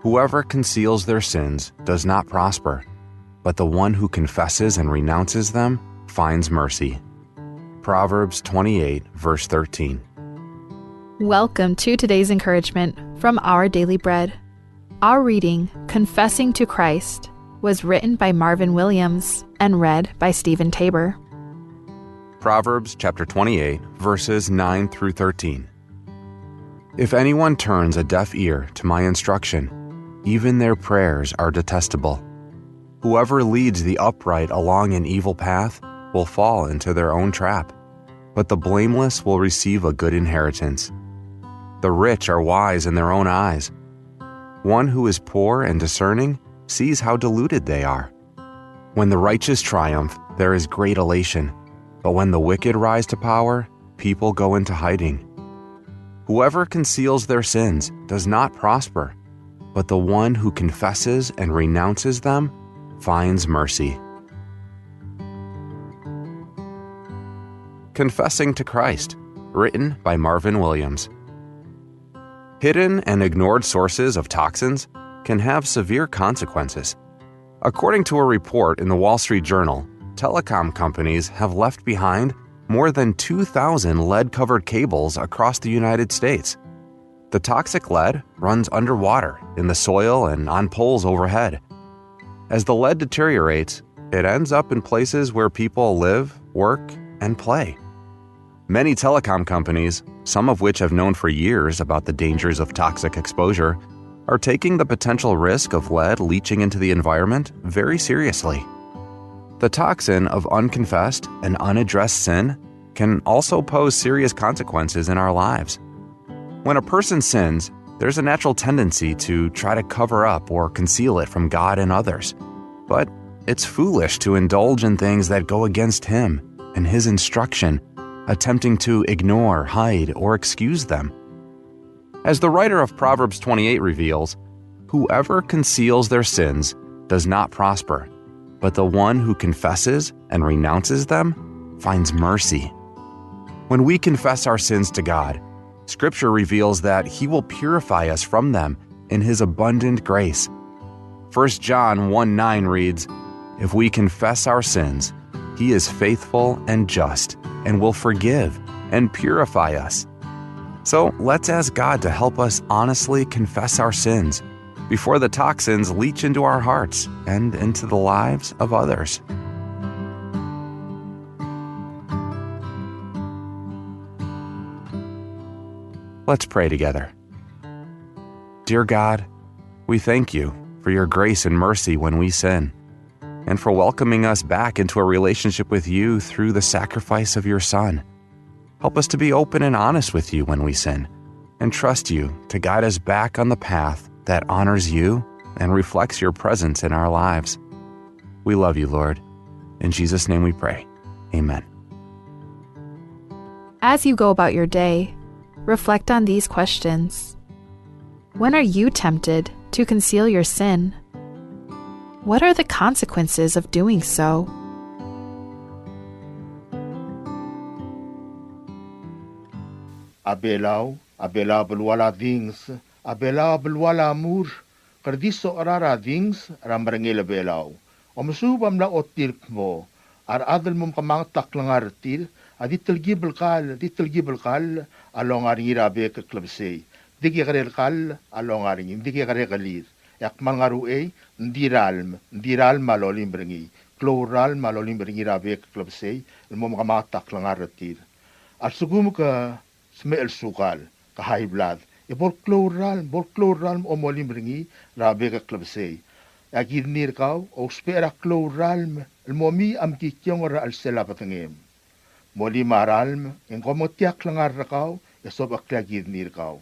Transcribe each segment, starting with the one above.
Whoever conceals their sins does not prosper, but the one who confesses and renounces them finds mercy. Proverbs 28, verse 13. Welcome to today's encouragement from Our Daily Bread. Our reading, Confessing to Christ, was written by Marvin Williams and read by Stephen Tabor. Proverbs chapter 28, verses 9 through 13. If anyone turns a deaf ear to my instruction, even their prayers are detestable. Whoever leads the upright along an evil path will fall into their own trap, but the blameless will receive a good inheritance. The rich are wise in their own eyes. One who is poor and discerning sees how deluded they are. When the righteous triumph, there is great elation, but when the wicked rise to power, people go into hiding. Whoever conceals their sins does not prosper, but the one who confesses and renounces them finds mercy. Confessing to Christ, written by Marvin Williams. Hidden and ignored sources of toxins can have severe consequences. According to a report in the Wall Street Journal, telecom companies have left behind more than 2,000 lead-covered cables across the United States. The toxic lead runs underwater, in the soil, and on poles overhead. As the lead deteriorates, it ends up in places where people live, work, and play. Many telecom companies, some of which have known for years about the dangers of toxic exposure, are taking the potential risk of lead leaching into the environment very seriously. The toxin of unconfessed and unaddressed sin can also pose serious consequences in our lives. When a person sins, there's a natural tendency to try to cover up or conceal it from God and others. But it's foolish to indulge in things that go against Him and His instruction, attempting to ignore, hide, or excuse them. As the writer of Proverbs 28 reveals, whoever conceals their sins does not prosper, but the one who confesses and renounces them finds mercy. When we confess our sins to God, Scripture reveals that He will purify us from them in His abundant grace. 1 John 1:9 reads, "If we confess our sins, He is faithful and just and will forgive and purify us." So let's ask God to help us honestly confess our sins before the toxins leach into our hearts and into the lives of others. Let's pray together. Dear God, we thank You for Your grace and mercy when we sin, and for welcoming us back into a relationship with You through the sacrifice of Your Son. Help us to be open and honest with You when we sin, and trust You to guide us back on the path that honors You and reflects Your presence in our lives. We love You, Lord. In Jesus' name we pray. Amen. As you go about your day, reflect on these questions. When are you tempted to conceal your sin? What are the consequences of doing so? Abelau belwala things, abelau belwala mur, kardiso arara things, ramrangil abelau. Omusubam na otirk mo, ar adal mum kamang taklangar tir, aditil gibel kal, along aringira beka klabsey. Digi karel kal, along aringim, digi karekalir. Yak mangaru ndiral malolim bringi, kloral malolim bringi beka klabsey, mum kamang taklangar tir. Ar sugum ka smel sukal, ka high blood. Bol kloral omolim bringi, rabeka klabsey. Agirnir kau, o spera kloralm, el momi am kikyong ra al sela patangem. Moli maralm, en komotiak langar kau, esob aklagirnir kau.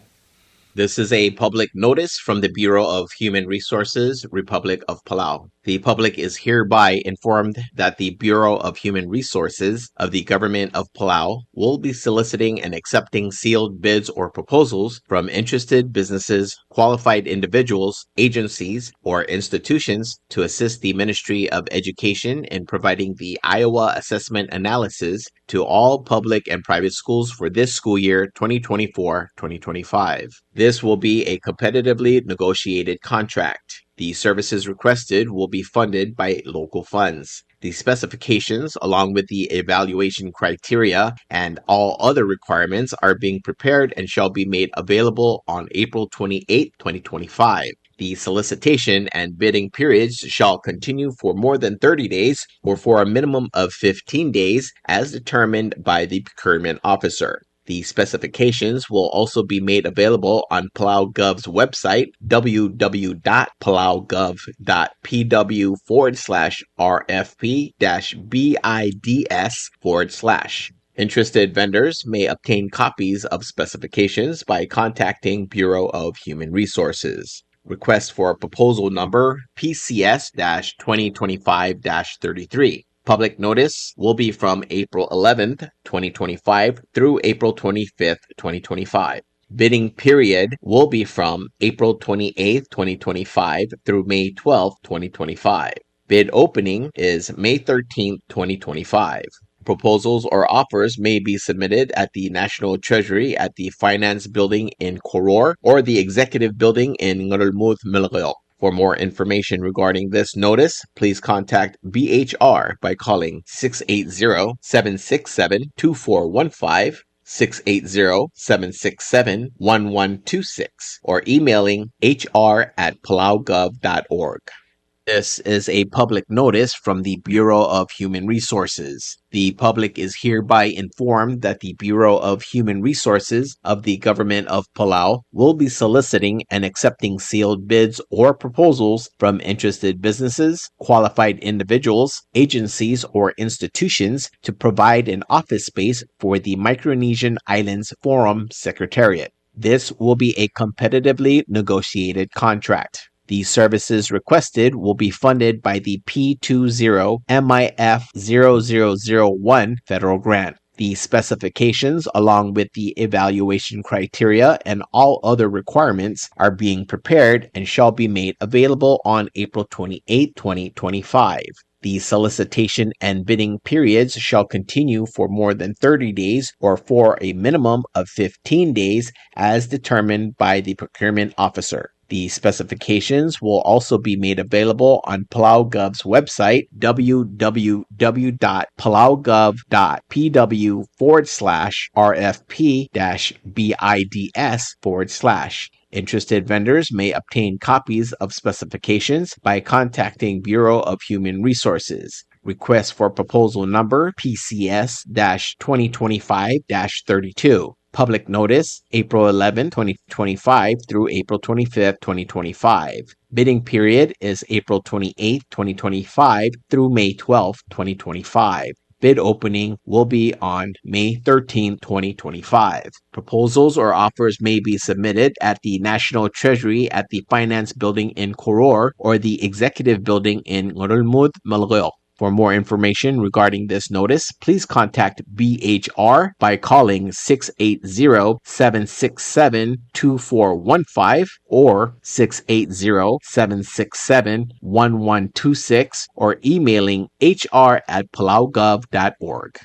This is a public notice from the Bureau of Human Resources, Republic of Palau. The public is hereby informed that the Bureau of Human Resources of the Government of Palau will be soliciting and accepting sealed bids or proposals from interested businesses, qualified individuals, agencies, or institutions to assist the Ministry of Education in providing the Iowa Assessment Analysis to all public and private schools for this school year 2024-2025. This will be a competitively negotiated contract. The services requested will be funded by local funds. The specifications, along with the evaluation criteria and all other requirements, are being prepared and shall be made available on April 28, 2025. The solicitation and bidding periods shall continue for more than 30 days or for a minimum of 15 days as determined by the procurement officer. The specifications will also be made available on Palau Gov's website, www.palaugov.pw/RFP-BIDS/. Interested vendors may obtain copies of specifications by contacting Bureau of Human Resources. Request for proposal number PCS-2025-33. Public notice will be from April 11th, 2025 through April 25th, 2025. Bidding period will be from April 28th, 2025 through May 12th, 2025. Bid opening is May 13th, 2025. Proposals or offers may be submitted at the National Treasury at the Finance Building in Koror or the Executive Building in Ngurulmud, Milagil. For more information regarding this notice, please contact BHR by calling 680-767-2415, 680-767-1126, or emailing hr@palaugov.org. This is a public notice from the Bureau of Human Resources. The public is hereby informed that the Bureau of Human Resources of the Government of Palau will be soliciting and accepting sealed bids or proposals from interested businesses, qualified individuals, agencies, or institutions to provide an office space for the Micronesian Islands Forum Secretariat. This will be a competitively negotiated contract. The services requested will be funded by the P20MIF0001 federal grant. The specifications, along with the evaluation criteria and all other requirements, are being prepared and shall be made available on April 28, 2025. The solicitation and bidding periods shall continue for more than 30 days or for a minimum of 15 days as determined by the procurement officer. The specifications will also be made available on Palau Gov's website, www.palaugov.pw/RFP-BIDS/. Interested vendors may obtain copies of specifications by contacting Bureau of Human Resources. Request for proposal number PCS-2025-32. Public notice, April 11, 2025 through April 25, 2025. Bidding period is April 28, 2025 through May 12, 2025. Bid opening will be on May 13, 2025. Proposals or offers may be submitted at the National Treasury at the Finance Building in Koror or the Executive Building in Ngurulmud, Malagil. For more information regarding this notice, please contact BHR by calling 680-767-2415 or 680-767-1126 or emailing hr@palaugov.org.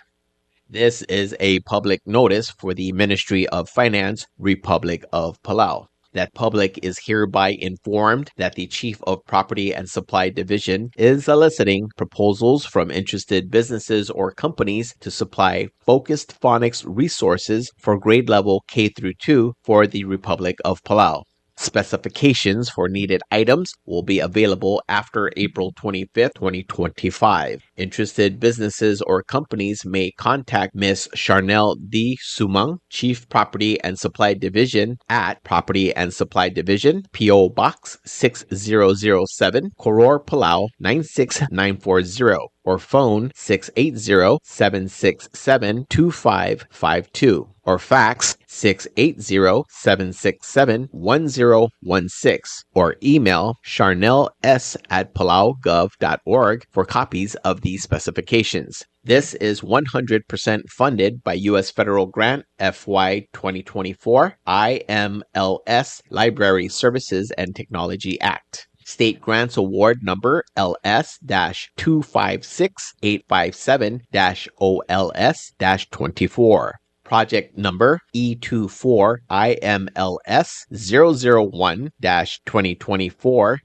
This is a public notice for the Ministry of Finance, Republic of Palau. That public is hereby informed that the Chief of Property and Supply Division is soliciting proposals from interested businesses or companies to supply focused phonics resources for grade level K-2 for the Republic of Palau. Specifications for needed items will be available after April 25th, 2025. Interested businesses or companies may contact Ms. Charnel D. Sumang, Chief Property and Supply Division at Property and Supply Division, P.O. Box 6007, Koror, Palau 96940, or phone 680-767-2552. or fax 680-767-1016 or email charnels@palaugov.org for copies of these specifications. This is 100% funded by U.S. Federal Grant FY 2024 IMLS Library Services and Technology Act. State Grants Award Number LS-256857-OLS-24. Project Number E24IMLS001-2024-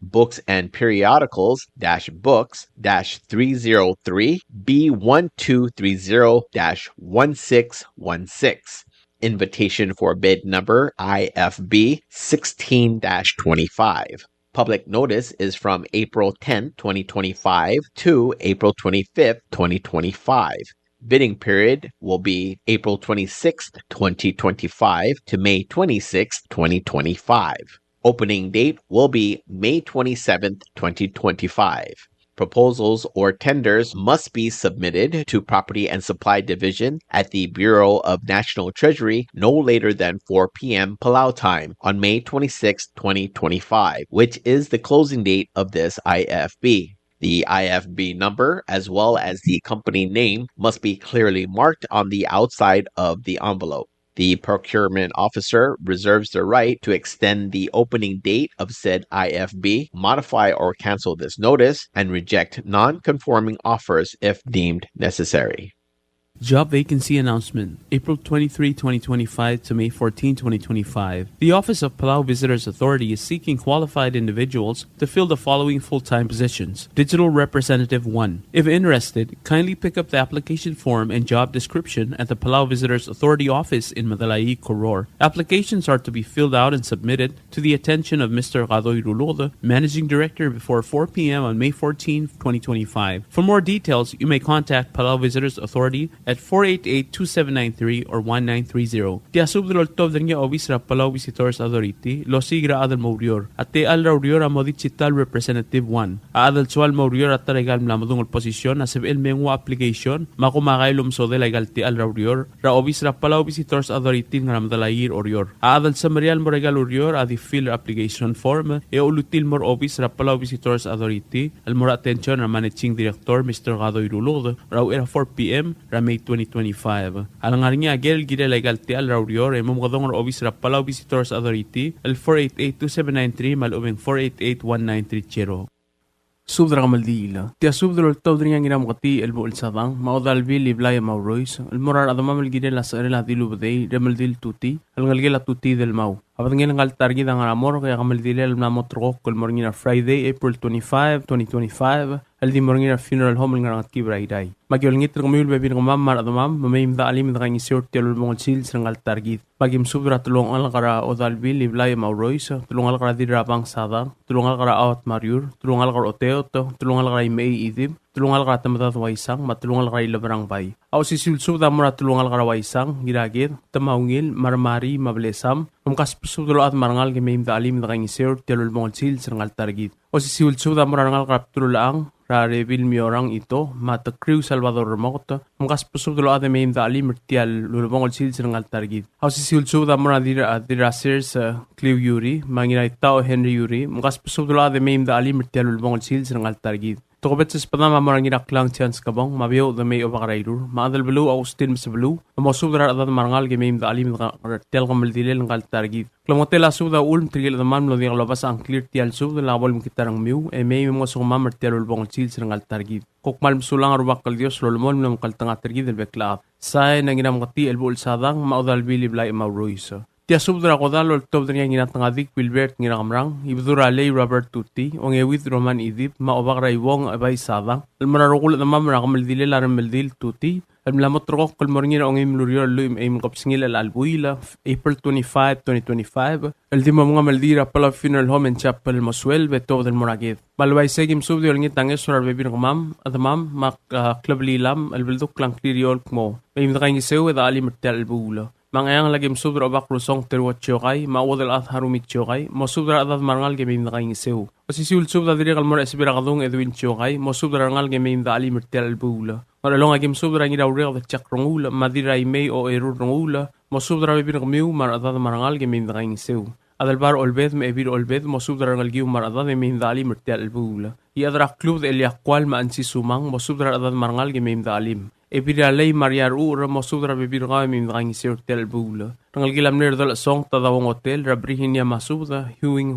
Books and Periodicals-Books-303 B1230-1616. Invitation for bid number IFB 16-25. Public notice is from April 10, 2025 to April 25, 2025. Bidding period will be April 26, 2025 to May 26, 2025. Opening date will be May 27, 2025. Proposals or tenders must be submitted to Property and Supply Division at the Bureau of National Treasury no later than 4 p.m. Palau time on May 26, 2025, which is the closing date of this IFB. The IFB number, as well as the company name, must be clearly marked on the outside of the envelope. The procurement officer reserves the right to extend the opening date of said IFB, modify or cancel this notice, and reject non-conforming offers if deemed necessary. Job vacancy announcement, April 23, 2025 to May 14, 2025. The Office of Palau Visitors Authority is seeking qualified individuals to fill the following full-time positions. Digital Representative 1. If interested, kindly pick up the application form and job description at the Palau Visitors Authority office in Madalai, Koror. Applications are to be filled out and submitted to the attention of Mr. Gadoy Rulode, Managing Director, before 4 p.m. on May 14, 2025. For more details, you may contact Palau Visitors Authority at 488-2793 or 1930. Tiasub doltov dengya obis ra Palau Visitors Authority, lo sigra adal maurior. At te al raurior a modichital Representative 1. A adal sual maurior at regal mlamadung posisyon as el mengwa application, makumakay lumso de legal te al raurior, ra obis ra Palau Visitors Authority ng ramdalayir orior. A adal sa marial mo regal orior a di fill application form, e ulutil mor obis ra Palau Visitors Authority, al mora atensyon na Managing Director Mr. Gadoy Rulod, ra era 4 p.m. ra May 2025. Alang nga agel gida legal ti al raurior e mumgadong office ra Palau Visitors Authority al 488-2793 malumeng 488-1930. Subdra kamaldila. Tia subdra ultaw dringan ginam kati el buol sabang maudal bil liblaya maurois el morar adamam el gide las arela dilu bdei remaldil tuti el ngalgela tuti del mau. Apat ngin ngal targi dang amor kaya kamaldila el namotro kol morngina Friday April 25, 2025 el di morngina funeral home ngarang kibraiday. Magyol ngit kumul bebin kumam mar adamam mamayim da alim da kangi sort telul mongol sil ngal targi. Magim subdra tulong al kara odal bil liblaya maurois tulong al kara dirabang sadang tulong al kara out mariur tulong al kara oteo tulungal kay may idib, tulungal ka tamatat waisang, matulungal kay labarang bay. Aw si sulsub da mura tulungal ka waisang, giragir, tamaungil, marmari, mablesam, kumkas pusudlo at marangal kay may imdaalim na kay ngisir, telul mongol sil, sangal targit. Aw si sulsub da mura rangal kaptulaang, rarevil miorang ito, mata crew Salvador Remoto, kumkas pusudlo at may imdaalim, mertial, lulumongol sil, sangal targit. Aw si sulsub da mura dirasir sa Clio Yuri, manginay tao Henry Yuri, kumkas pusudlo at may imdaalim, mertial, lulumongol sil, sangal targit. Tokobet sa spadama marang inaklang chance kabong mabiyo da may obakarayrur maadal belu Austin sa belu amosubra adan marangal gemim da alim tel kamal dilel ngal targit klamotel asu da ulm trigel da mam lo di labas ang clear tial sub da labol mkitarang miu e may mo so mamar telul bong sil ngal targit kokmal msulang arbakal dios lolmol nam kaltanga targit del bekla sai nanginam kati elbul sadang maudal bili blay mauruisa Tia subdra kodalo top dnya ngina tangadik Wilbert ngira kamrang ibdura lay Robert Tutti ong ewit Roman idip maobak raywong abay sadang almararukul na mamra kamaldile laram meldil Tutti almlamot rokok kalmorngina ong imlurio luim ay mkapsingil albuila April 25, 2025 aldima mga maldira pala funeral home and chapel moswel beto del moragid balway segim subdi olngit tanges surar bebin kamam adamam mak club lilam albilduk lang kliriol mo may imdakay ngisew da alim mertel albula Mangayang lagim subdra obak rusong terwat chokay, mawadal at harumit chokay, mo subdra adat marangal gemim nakaing sew. Pasisul subdra diri kalmor esbira kadung edwin chokay, mo subdra rangal gemim da ali mertel albula. Maralong agim subdra ngira urel da chak rongula, madira imay o erur rongula, mo subdra bibir kamiu mar adat marangal gemim nakaing sew. Adalbar olbed me ebir olbed mo subdra rangal giu mar adat gemim da ali mertel albula. Iadra klub de eliakwal ma ansi sumang, mo subdra adat marangal gemim da alim. Ebiralay Mariar ura mo subdra bibir kami nakaing sew tel bula. Rangal gilam ner dal song tadawang hotel rabrihin niya masubda huwing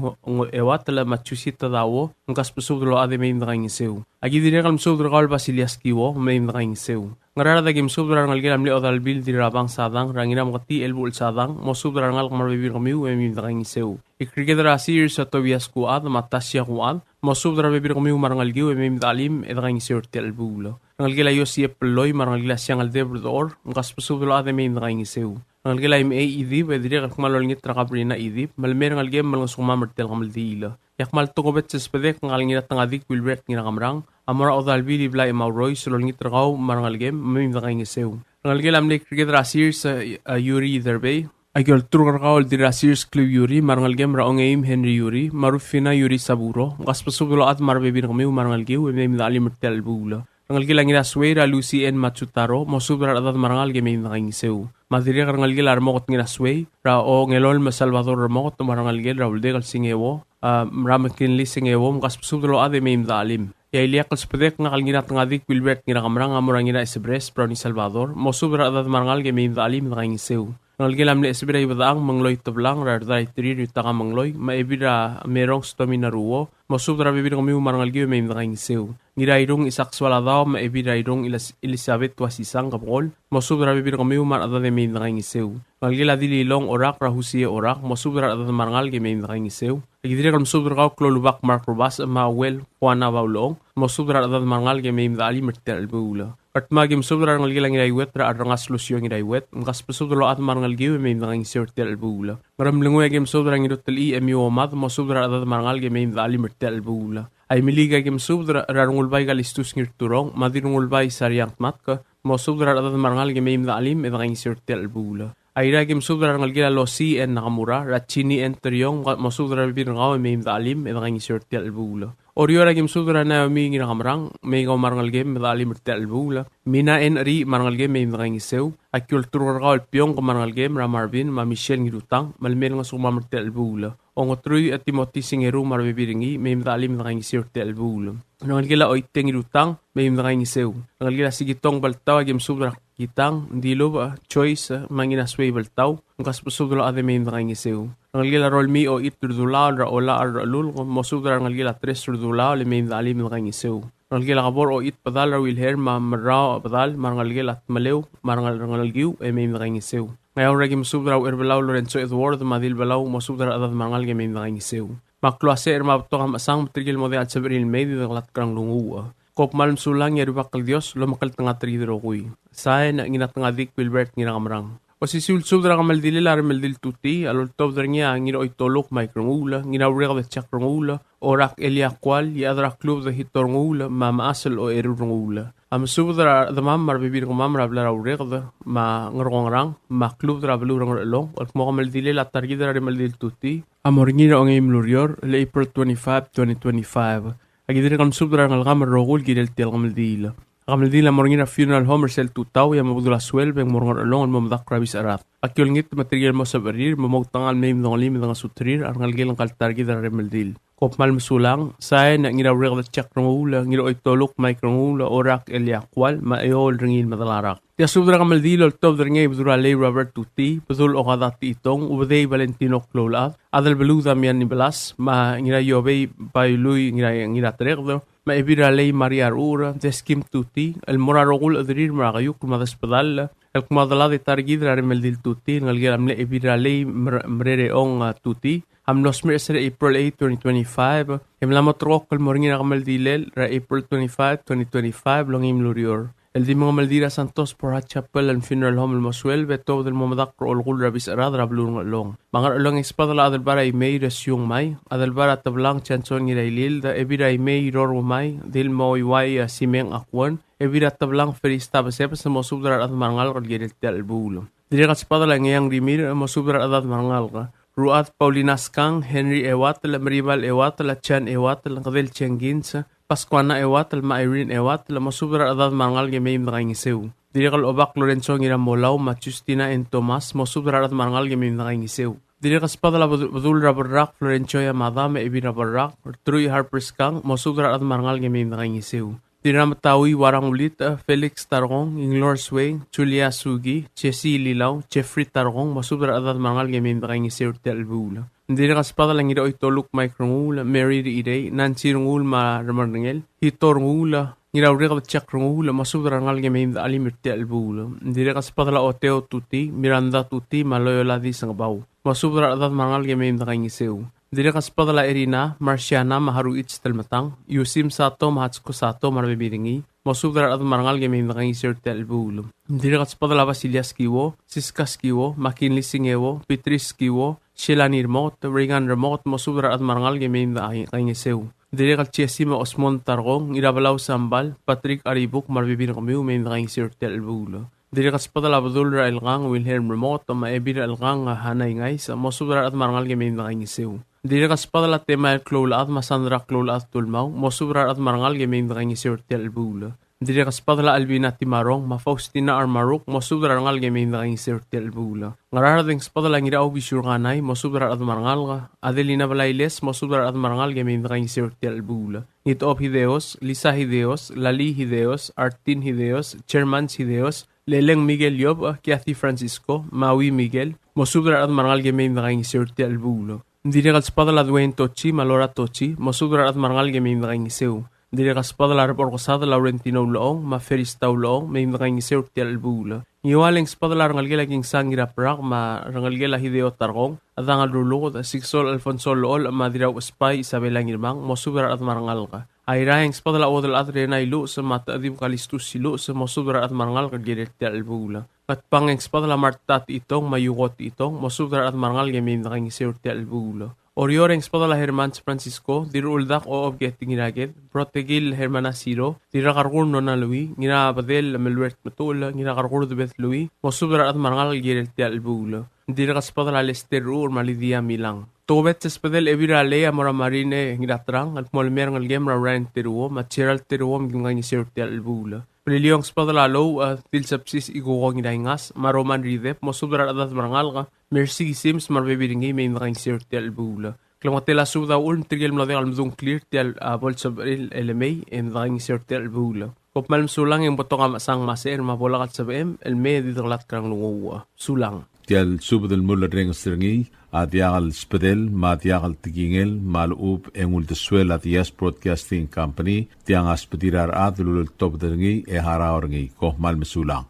ewatala machusit tadawo ngkas pusubdro ade may nakaing sew. Agi dire kalm subdra kal basilias kiwo may nakaing sew. Ngarara dagim subdra rangal gilam li odal bil dirabang sadang ranginam kati elbul sadang mo subdra rangal kamar bibir kami may nakaing sew. Ikrigedra sir sa tobias kuad matasya kuad mo subdra bibir kami marangal giu may dalim nakaing sew tel bula. Rangal gila yo siya peloy marangal gila siyang aldebrador ngkas pusubdro ade may nakaing sew. Rangal gila im idib edire kalmalol ngit rakabri na idib malmer rangal gem malang sumamar tel kamal diila. Yakmal tungobet sa spedek ngal ngira tangadik wilbert ngira kamrang amora odal bili bla imawroy sulol ngit rakaw marangal gem may nakaing sew. Rangal gila amle krigedra sir sa Yuri Derbay Agol turgarkaol di Rasirs Club Yuri, marangal gem raong aim Henry Yuri, marufina Yuri Saburo, gaspasubulo at marbebin kami marangal giu, may midali mertel bula. Rangal gilang ina swera Lucy N. Matsutaro, mosubra adat marangal gem may nakaing sew. Madiri rangal gila armokot ngina sway, rao ngelol ma Salvador ramokot marangal gil raul degal singewo, ramakinli singewo, gaspasubulo ade may midalim. Yailiak kalspedek nga kalginat ngadik Wilbert ngira kamrang amurang ina esebres, Brownie Salvador, mosubra adat marangal gem may midalim nakaing sew. Ngal gilam le esbira ibadaang mangloy tablang rardai tiri rutaka mangloy maibira merong stomi naruo mosubra bibir kami marangal giu may nakaing sew. Ngirairong isakswala daw maibirairong Elizabeth wasisang kapol mosubra bibir kami maradade may nakaing sew. Ngal gila dililong orak rahusiye orak mosubra adat marangal giu may nakaing sew. Agidire kalm subra kaw klolubak Mark Rubas mawel Juana Baulong mosubra adat marangal giu may dali mertel bula. At magim subra rangal gilang iraiwet ra arangas lusyon iraiwet ngkas pusubra at marangal giu may nakaing sertel bula. Ngaram lungoy agim subra ngirutel emu omad mosubra adat marangal giu may dali mertel bula. Ay miliga agim subra rarungulbay galistus ngirturong madirungulbay sariyang matka mosubra adat marangal giu may dali nakaing sertel bula. Ay ragim subra rangal gila losi en nakamura ratchini en teryong mosubra bibir ngaw may dalim nakaing sertel bula. Oriyo ragim subra na mi ngira kamrang may gaw marangal gem medali mertel bula mina en ri marangal gem may nakaing sew akyul turgal piong ko marangal gem ra Marvin ma Michelle ngirutang malmel nga suma mertel bula ongotroy at Timothy singeru marbibiringi may medali nakaing sertel bula nangal gila oiteng ngirutang may nakaing sew nangal gila sigitong baltaw agim subra kitang dilo ba choice mangina sway baltaw ngkas pusubra ade may nakaing sew. Rangal gila rolmi o it rudulaw ra ola ar alul mosubra rangal gila tres rudulaw le may dalim nakaing sew. Rangal gila kabor o it padal ra wilher ma marraw padal marangal gila at malew marangal giu e may nakaing sew. Ngayon ragim subra o erbalaw Lorenzo Edward madil balaw mosubra adat marangal ge may nakaing sew. Makluase ermabto kam asang matrigil mo de at sabril may didaklat krang lunguwa. Kop malm sulang yarubak kal Dios lumakal tanga tridro kuy. Sae na nginat nga dik Wilbert ngira kamrang. O si sulsubra ka maldili lar maldil tuti alultob dar niya ngino itolok maikrongula nginawrega de chakrongula orak eliakwal yadra klub de hitorngula mamaasal o erurongula. Am subra the mam marbibir ko mam rabla rawrega ma ngrongorang ma klub dra blurong long o mo maldili la targida dar maldil tuti amorngira ong imlurior le April 25, 2025. Agidire kam subra ngal gamar rogul gidel tel gamaldila. Kamaldila morngina funeral home sel tutaw ya mabudula swel beng morngor along al mamak rabis arat. Akyol ngit material mo sa barir mamogtangal may mdongli mga sutrir arngal gilang kaltargi dar remaldil. Kopmal masulang say na ngirawreg da chak rongula ngiro itolok maikrongula orak eliakwal maayol ringil madalarak. Tia subra kamaldilo tob dar ngay budura lay Robert Tuti budul o kadati itong ubday Valentino Clolat adal beluda miyan ni Belas ma ngira yobay bayluy ngira trekdo ma ibira lay Maria Arura deskim Tuti el morarogul adrir marakayuk kumadas padal el kumadala de targidra remeldil Tuti ngalgil amle ibira lay mrereong Tuti am nosmer sa April 8, 2025 imlamot rok kal morngina kamaldilel ra April 25, 2025 long imlurior. El di mga Maldira Santos Porhat Chapel and Funeral Home el Masuel beto del mamadakro olgul rabis arad rablung along. Mangar along espadala adal bara may resyong may adal bara tablang chanson ngirailil da ebira may ror may dil mo iway simeng akwan ebira tablang ferista basep sa mosubdar at mangal kalgirit del bulo. Dili ka espadala ngayang rimir mosubdar at mangal ka. Ruat Paulinas Kang, Henry Ewat, la Maribal Ewat, la Chan Ewat, la Kadel Chengins, Pascuana Ewat, la Irene Ewat, la masubra adad mangal gemeim nakaingisew. Dirikal obak Lorenzo Ngiramolaw, Justina and Tomas, masubra adad mangal gemeim nakaingisew. Dirikas padala badul rabarak, Florencio Madame Ebina Barak, Truy Harper's Kang, masubra adad mangal gemeim nakaingisew. Dinamatawi Warang Ulit, Felix Tarong, Inglors Way, Julia Sugi, Chessy Lilaw, Jeffrey Tarong, masubra adad mangal gemeim nakaingisew tel bula. Hindi na kaspada lang ito itoluk Mike Rungula, Mary Ide, Nancy Rungul ma Ramarnangel, Hito Rungula, ngiraw rin ka Chak Rungula, masubra ngal gemeim da alimirti albula. Hindi na kaspada la Oteo Tuti, Miranda Tuti, Maloyola di Sangabaw. Masubra adad mangal gemeim da kaingisew. Hindi na kaspada la Irina, Marciana, Maharuit Stelmatang, Yusim Sato, Mahatsko Sato, Marbibiringi, masubra adad mangal gemeim da kaingisew ti albula. Hindi na kaspada la Vasilias Kiwo, Siskas Kiwo, Makinli Singewo, Petris Kiwo, Sheila Nirmot, Regan Remote, masubra at marangal gemeim da kaingisew. Dili kal Chesima Osmond Targong, Irabalaw Sambal, Patrick Aribuk, marbibin kamiw, may nakaingisew tel bulo. Dili kaspada labadul ra ilgang, Wilhelm Remote, maebir ilgang hanay ngays, masubra at marangal gemeim da kaingisew. Dili kaspada la tema klola at masandra klola at tulmaw, masubra at marangal gemeim da kaingisew tel bulo. Dili kaspada la Albina Timarong, Faustina Armaruk, masubra ngal gemeim da kaingisew tel bulo. Ngararading spada lang iraw bisyur kanay, masubra at marangal ka. Adelina Balailes, masubra at marangal gemeim da kaingisew tel bulo. Nitop Hideos, Lisa Hideos, Lali Hideos, Artin Hideos, Chermans Hideos, Leleng Miguel Yob, Kathy Francisco, Maui Miguel, masubra at marangal gemeim da kaingisew tel bulo. Dili kaspada la Dwayne Tochi, Malora Tochi, masubra at marangal gemeim da kaingisew. Dili kaspada la Reporcosada Laurentino Loong, Maferistao Loong, may nakaingisew ti albula. Ngiwaling spada la rangalgela king sangira prak, ma rangalgela Hideo Targong, at ang alulukot, Sigsol Alfonso Lool, madiraw Espay, Isabela Ngirmang, masubra at marangal ka. Ayrahing spada la Odal at Renay Lu, sa mataadim kalistus silo, sa masubra at marangal ka gilit ti albula. At pangeng spada la Martat itong, mayukot itong, masubra at marangal may nakaingisew ti albula. Orioreng spada la Hermans Francisco, diruldak o obgeting ginagit, protegil Hermanasiro, dirakarkur no na Louis, ginabadel Melwert Matul, ginakarkur de Beth Louis, masubra at marangal girel ti albula. Dirakaspata la Lester Ur Malidia Milang. Tobet sa spadel evira lea mora marine ginatrang, at molmer ngal gemra Ryan Teruo, material Teruo mgingang sir ti albula. Priliong spada la low, tilsapsis igukong inahingas, maroman ridep, masubra at marangal ka, Mercy Sims marbebiringi may nakaing sir ti albula. Klamatela suda ulm tigil mlade almdung clear ti bol sabril LMA en nakaing sir ti albula. Kop malm sulang yung botong sang maser mabolakat sa BM, elme didaglat krang lunguwa. Sulang. Tial subadal mula ring stringi, at yagal spedel, mat yagal tigingel, malup engul deswel at Yes Broadcasting Company, tiang aspedirar at lulul top dringi, haraorngi, koh malm sulang.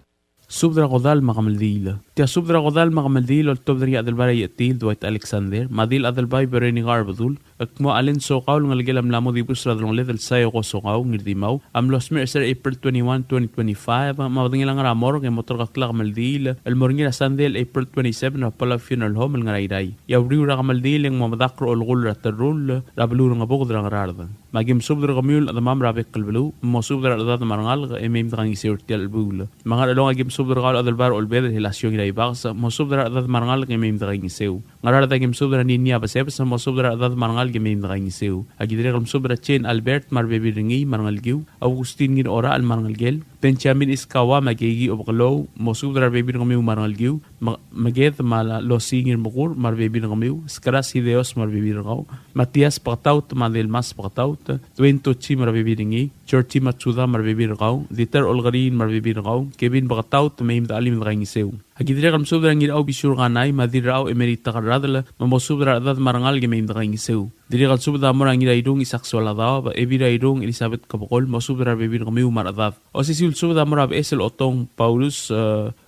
Subdra Godal Makamaldila. Tia Subdra Godal Makamaldila, Tobdri Adelbari Yatil, Dwight Alexander, Madil Adelbay Bereni Garbadul, Akmo Alin Sokaw, Ngalgelam Lamo di Busra Drong Little Sayo Kosokaw, Nirdimaw, Amlos Mercer April 21, 2025, Mabdangilang Ramor, Motor Kakla Maldil, El Moringila Sandel April 27, Pala Funeral Home, El Ngarayday. Yawriw Rakamaldil, Yung Mamadakro Olgul Ratarul, Rablu Ngabog Drangarardan. Magim Subdra Gamul, Adamam Rabik Kalbulu, Mosubdra Adat Marangal, Emim Drangisir Tialbul. Mga along agim Subdra Adelbar Olbed, Hilasyon Ibaks, Mosubdra Adat Marangal, Emim Drangisew. Ngarada Gim Subdra Ninia Basebs, Mosubdra Adat Marangal, Emim Drangisew. Agidrekam Subdra Chen Albert, Marbebiringi, Marangalgiw, Augustin Gin Ora Al Marangalgel, Benjamin Iskawa, Magigi Obakalo, Mosubdra Bebirangamiw Marangalgiw, Mageth Mala Losingir Mukur, Marbebirangamiw, Skaras Hideos Marbebirangaw, Matias Pataut, Madel Mas Pataut, Twento Chi Marbebiringi, Chorchi Matsuda Marbebiragaw, Dieter Olgarin Marbebiragaw, Kevin Pataut, Maim Dalim Rangisew. Agidrekam Subdra Ngiraw Bishur Ganay, Madirao Emerita Karadala, Mamosubdra Adad Marangal Gemaim Rangisew. Direkal Subda Mora Ngiraidong Isaksualadaw, Eviraidong Elizabeth Kabokol, Mosubdra Bebirangamiw Maradad. O si Subda Mora Esel Otong Paulus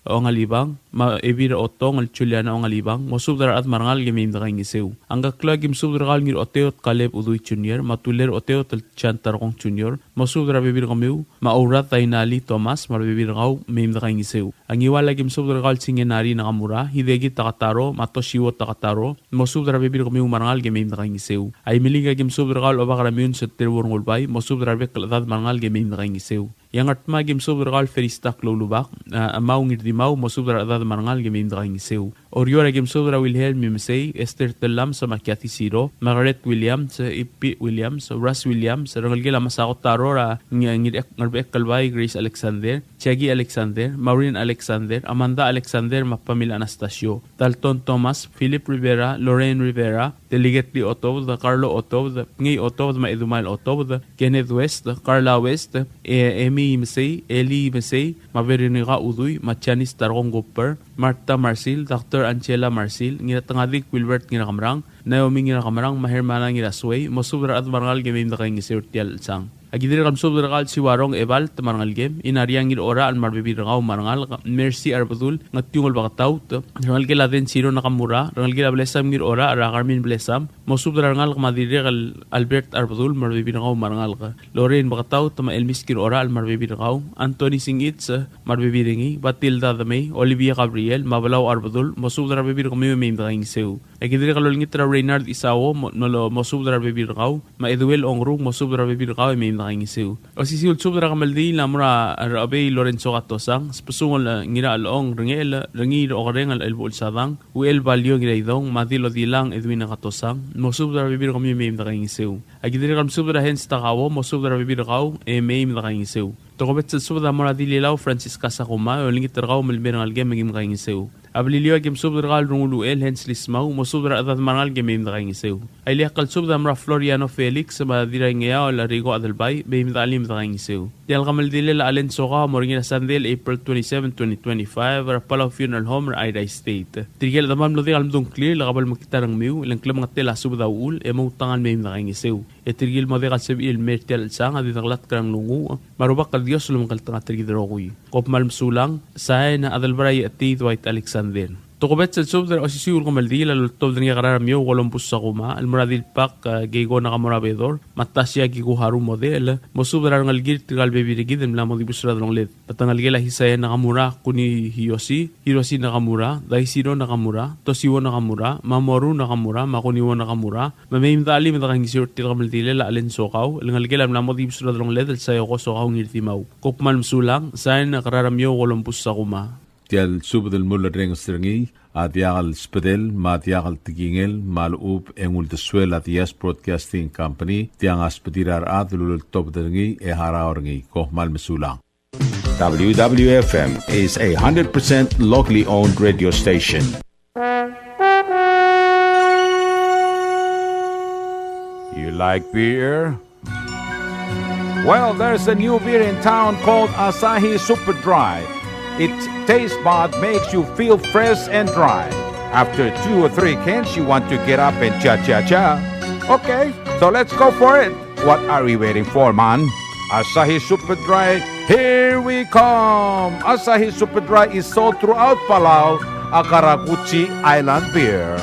o ngalibang ebira otong al chuliana o ngalibang mosubdara at marangal gemim da kangisew anga klagim subdara ngir oteot kaleb uduy junior matuler oteot al chantar kong junior mosubdara bebir kamiu maurat tainali Thomas marbebir kaw mim da kangisew angiwala gim subdara singenari na kamura hidegi takataro matoshiwo takataro mosubdara bebir kamiu marangal gemim da kangisew ay miliga gim subdara obakaramun sa terwor ngulbay mosubdara bekladad marangal gemim da kangisew yang atma gim subdara feristak lulubak amaw ngir dimaw mosubdara adad marangal gemim da kangisew Oriora gim sobra Wilhelm Mimsey, Esther Telam sa Makiati Siro, Margaret Williams, Ipi Williams, Russ Williams, Rangalgila Masakot Tarora, Ngarbek Kalbay, Grace Alexander, Chagi Alexander, Maureen Alexander, Amanda Alexander, Mapamila Anastasio, Dalton Thomas, Philip Rivera, Lorraine Rivera, Delegatli Otov, Carlo Otov, Ngay Otov, Maedumal Otov, Kenneth West, Carla West, Amy Mimsey, Eli Mimsey, Maveriniga Uduy, Machanis Tarong Gopper, Marta Marcil, Dr. Angela Marcil, ngira tangadik Wilbert ngira kamrang, Naomi ngira kamrang, Mahermana ngira sway, mosubra at marangal gemim da kay ngisir tial sang. Agidir kam subra kal si warong ebal marangal gem, inariang ngir ora al marbibir ngaw marangal, Mercy Arbadul, ngatiungol bakataut, rangal gila den siro nakamura, rangal gila blesam ngir ora, Rakarmin blesam, mosubra rangal kamadir Albert Arbadul, marbibir ngaw marangal ka, Lorraine bakataut, ma Elmis ngir ora al marbibir ngaw, Anthony Singits, marbibiringi, Batilda Damay, Olivia Gabriel, Mabalaw Arbadul, mosubra bibir kami may da kay ngiseu. Agidir kalol ngitra Reynard Isawo, nolo mosubra bibir ngaw, ma Eduel Ongrung, mosubra bibir ngaw may kangisew. O sisul subra kamaldi lamra Abe Lorenzo Katosang, spasungol ngira along ringi o karengal elbol sadang, uel valyo ngira idong, madilo dilang Edwin Katosang, mosubra bibir kami may da kangisew. Agidir kam subra hens takawo, mosubra bibir ngaw may da kangisew. Tokobet sa subra mara dililaw Francisca Sakuma, o lingit ragaw malbirang algem maging kangisew. Abliliwa gem subra gal rungulu el hens lismaw, mosubra adad mangal gemim da kangisew. Ay liakal subra mara Floriano Felix, madira ngaya o larigo adalbay, bayim da alim da kangisew. Dial kamal dilila alen soka, moringina sandel April 27, 2025, Palau Funeral Home, Ida State. Tirigel damam lodi almdong clear, lakabal makita ng miw, ilang klam nga tela subra ul, emaw tangan mayim da kangisew. Tirigel mo dekal sabi il mertial sang, adidaklat karang lungu, marubak kal Dios lumakal tanga tirigidrokuy. Kop malmsulang, say na adalbaray at White Alexander. Tokobet sa subdar o sisiul kamaldi lalutov ng yakaramyo walompus sa kuma almuradil pak gego na kamurabedor matasya gigo haru model mosubdar ng algir tigal bebirigid mla mo dibusra ng led tatangal gela hisaya na kamura kuni Hiroshi na kamura Daisiro na kamura Toshiwo na kamura Mamoru na kamura Makuniwo na kamura mamimdali matakangisir til kamaldi la alen sokaw langal gela mla mo dibusra ng led sayo ko sokaw ngirtimaw kopmal msulang sayan na kararamyo walompus sa kuma Tial subdel mulla reng stringi adiagal spedel matiagal tigingel malub engul de suela Dias Broadcasting Company tiang aspedirar adlul top dengi haraorngi ko mal mesulang. WWFM is a 100% locally owned radio station. You like beer? Well, there's a new beer in town called Asahi Super Dry. Its taste bud makes you feel fresh and dry. After 2 or 3 cans, you want to get up and cha-cha-cha. Okay, so let's go for it. What are we waiting for, man? Asahi Super Dry, here we come. Asahi Super Dry is sold throughout Palau, a Karakuchi Island beer.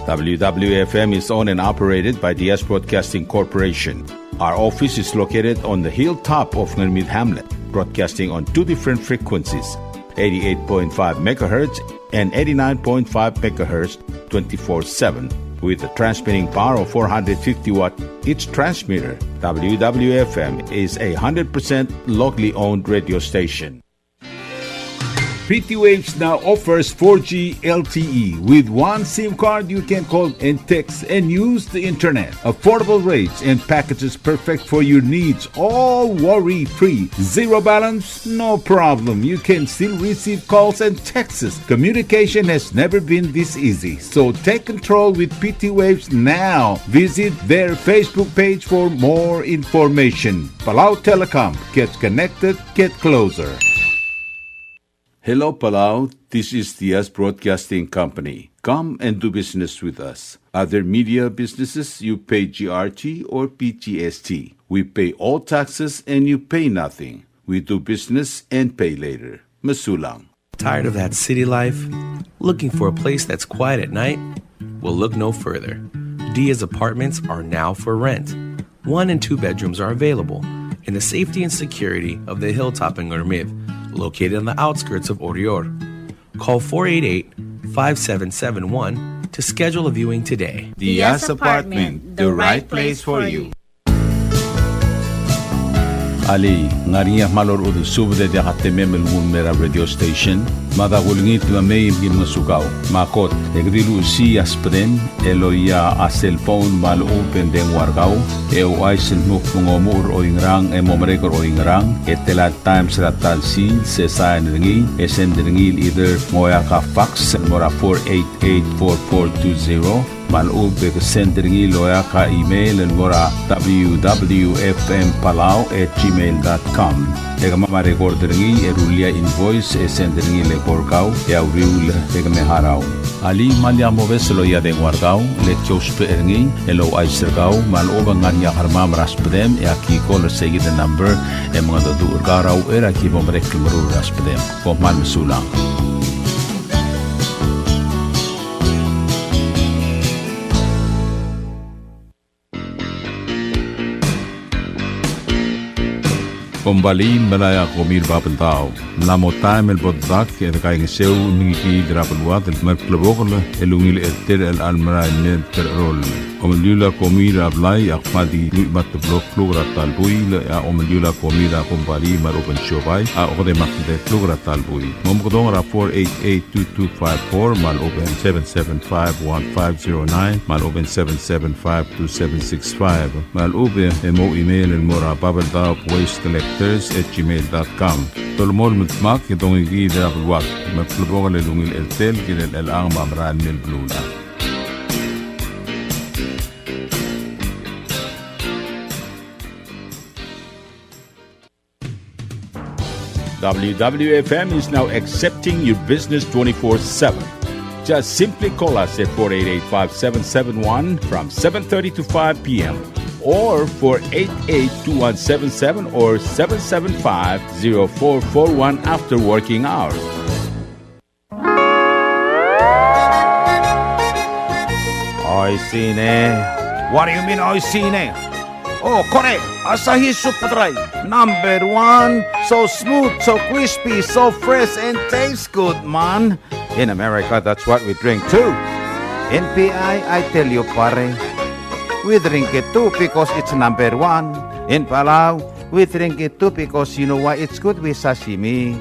WWFM is owned and operated by Dias Broadcasting Corporation. Our office is located on the hilltop of Ngermid Hamlet, broadcasting on 2 different frequencies, 88.5 MHz and 89.5 MHz 24/7, with a transmitting power of 450 watt each transmitter. WWFM is a 100% locally owned radio station. Pretty Waves now offers 4G LTE. With one SIM card, you can call and text and use the internet. Affordable rates and packages perfect for your needs. All worry-free. Zero balance? No problem. You can still receive calls and texts. Communication has never been this easy. So take control with PT Waves now. Visit their Facebook page for more information. Palau Telecom. Get connected, get closer. Hello, Palau. This is Dias Broadcasting Company. Come and do business with us. Other media businesses, you pay GRT or PGST. We pay all taxes and you pay nothing. We do business and pay later. Masulang. Tired of that city life? Looking for a place that's quiet at night? Well, look no further. Dia's apartments are now for rent. 1 and 2 bedrooms are available in the safety and security of the hilltop in Gurmid, located on the outskirts of Orior. Call 488-5771 to schedule a viewing today. Dia's Apartment, the right place for you. Ali, ngariya malor udu subde de hatemem el mera radio station. Mada gulngit la may gin masukaw. Makot, egrilu si aspren, eloya a cellphone mal open den wargaw. Ay senmuk mungomur o ingrang momrekor o ingrang. Etela times ratal sil se sain ringi. Esen ringil either moya ka fax mora 488-4420. Malub ke sendringi loya ka email en mora www.fmpalau@gmail.com. Ega mama recorderingi erulia invoice sendringi le korkau ya uriul ega meharau. Ali malya moves loya den wargau le chospe eringi elo aisergau maloba nganya harma raspedem ya ki call say the number e mga do urgarau era ki bomrek mru raspedem ko man mesulang. Kembali melaya komir babentau. Lamo time el bodak ke kaing seu ningi drapeluat el merklebogel elungil eter el almara net rol. Omlula komir ablai akmadi mat blok plugra talbui ya omlula komir kembali maropen shobai a ode makde plugra talbui. Momgodong ra 488-2254 mal open 775-1509 mal open 775-2765 mal open emo email el mora babentau waste @gmail.com. Tolmol mutmak itong igida wak magplubogan lelungil eltel kinel elang mamran mil blula. WWFM is now accepting your business 24/7. Just simply call us at 488-5771 from 7:30 to 5 p.m. or 488-2177 or 775-0441 after working hours. I seen it. What do you mean I seen it? Oh, correct. Asahi Super Dry. Number 1. So smooth, so crispy, so fresh, and tastes good, man. In America, that's what we drink too. NPI, I tell you, pare. We drink it too because it's number 1. In Palau, we drink it too because you know why it's good with sashimi.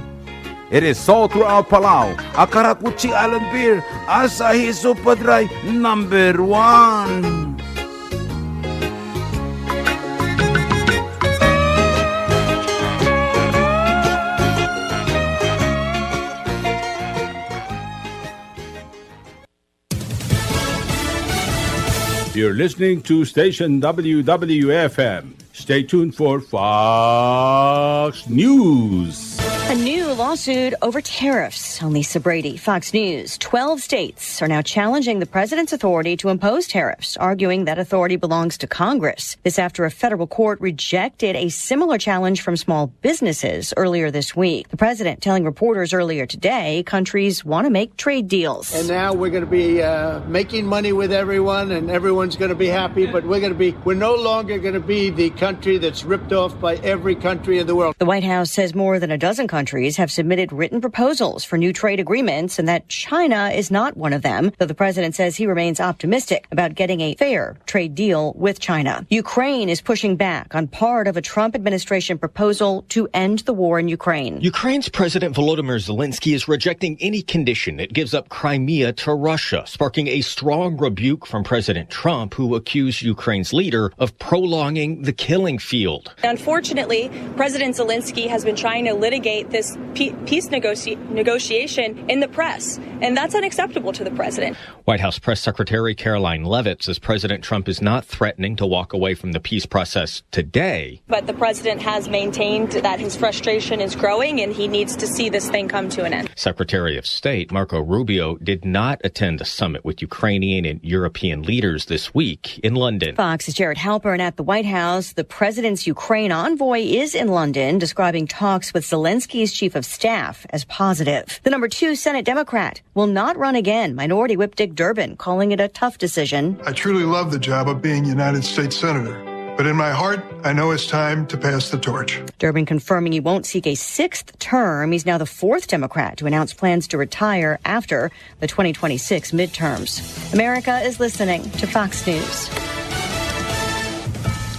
It is sold throughout Palau. Akarakuchi Island beer, Asahi Super Dry, number 1. You're listening to station WWFM. Stay tuned for Fox News. A new lawsuit over tariffs. I'm Lisa Brady, Fox News. 12 states are now challenging the president's authority to impose tariffs, arguing that authority belongs to Congress. This after a federal court rejected a similar challenge from small businesses earlier this week. The president telling reporters earlier today countries want to make trade deals. And now we're going to be making money with everyone, and everyone's going to be happy, but we're no longer going to be the country that's ripped off by every country in the world. The White House says more than a dozen countries have submitted written proposals for new trade agreements and that China is not one of them, though the president says he remains optimistic about getting a fair trade deal with China. Ukraine is pushing back on part of a Trump administration proposal to end the war in Ukraine. Ukraine's President Volodymyr Zelensky is rejecting any condition that gives up Crimea to Russia, sparking a strong rebuke from President Trump, who accused Ukraine's leader of prolonging the killing killing field. Unfortunately, President Zelensky has been trying to litigate this peace negotiation in the press, and that's unacceptable to the president. White House Press Secretary Caroline Leavitt says President Trump is not threatening to walk away from the peace process today. But the president has maintained that his frustration is growing and he needs to see this thing come to an end. Secretary of State Marco Rubio did not attend the summit with Ukrainian and European leaders this week in London. Fox's Jared Halpern at the White House. The president's Ukraine envoy is in London, describing talks with Zelensky's chief of staff as positive. The number 2 Senate Democrat will not run again. Minority Whip Dick Durbin calling it a tough decision. I truly love the job of being United States Senator. But in my heart, I know it's time to pass the torch. Durbin confirming he won't seek a 6th term. He's now the 4th Democrat to announce plans to retire after the 2026 midterms. America is listening to Fox News.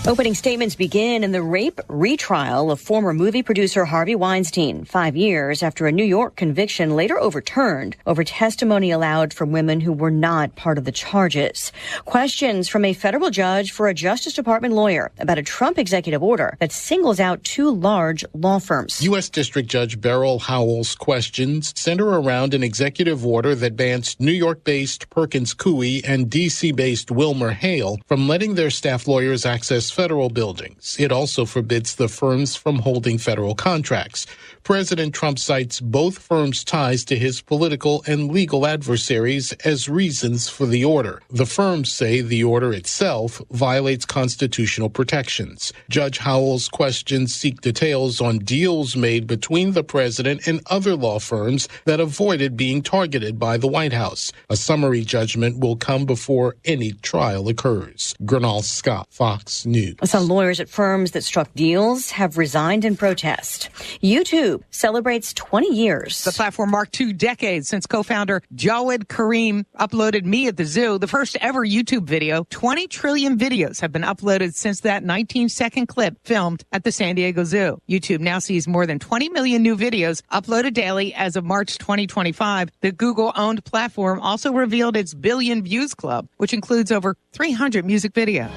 Opening statements begin in the rape retrial of former movie producer Harvey Weinstein, 5 years after a New York conviction later overturned over testimony allowed from women who were not part of the charges. Questions from a federal judge for a Justice Department lawyer about a Trump executive order that singles out 2 large law firms. U.S. District Judge Beryl Howell's questions center around an executive order that bans New York-based Perkins Coie and D.C.-based Wilmer Hale from letting their staff lawyers access federal buildings. It also forbids the firms from holding federal contracts. President Trump cites both firms' ties to his political and legal adversaries as reasons for the order. The firms say the order itself violates constitutional protections. Judge Howell's questions seek details on deals made between the president and other law firms that avoided being targeted by the White House. A summary judgment will come before any trial occurs. Gernal Scott, Fox News. Some lawyers at firms that struck deals have resigned in protest. YouTube celebrates 20 years. The platform marked 2 decades since co-founder Jawed Karim uploaded Me at the Zoo, the first ever YouTube video. 20 trillion videos have been uploaded since that 19-second clip filmed at the San Diego Zoo. YouTube now sees more than 20 million new videos uploaded daily as of March 2025. The Google-owned platform also revealed its Billion Views Club, which includes over 300 music videos.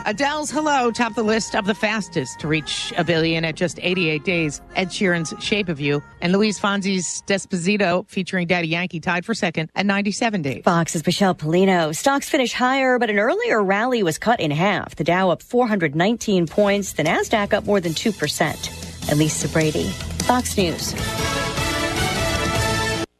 Adele's Hello topped the list of the fastest to reach a billion at just 88 days. Ed Sheeran's Shape of You and Luis Fonsi's Despacito featuring Daddy Yankee tied for second at 97 days. Fox's Michelle Polino. Stocks finish higher, but an earlier rally was cut in half. The Dow up 419 points, the NASDAQ up more than 2%. Elisa Brady, Fox News.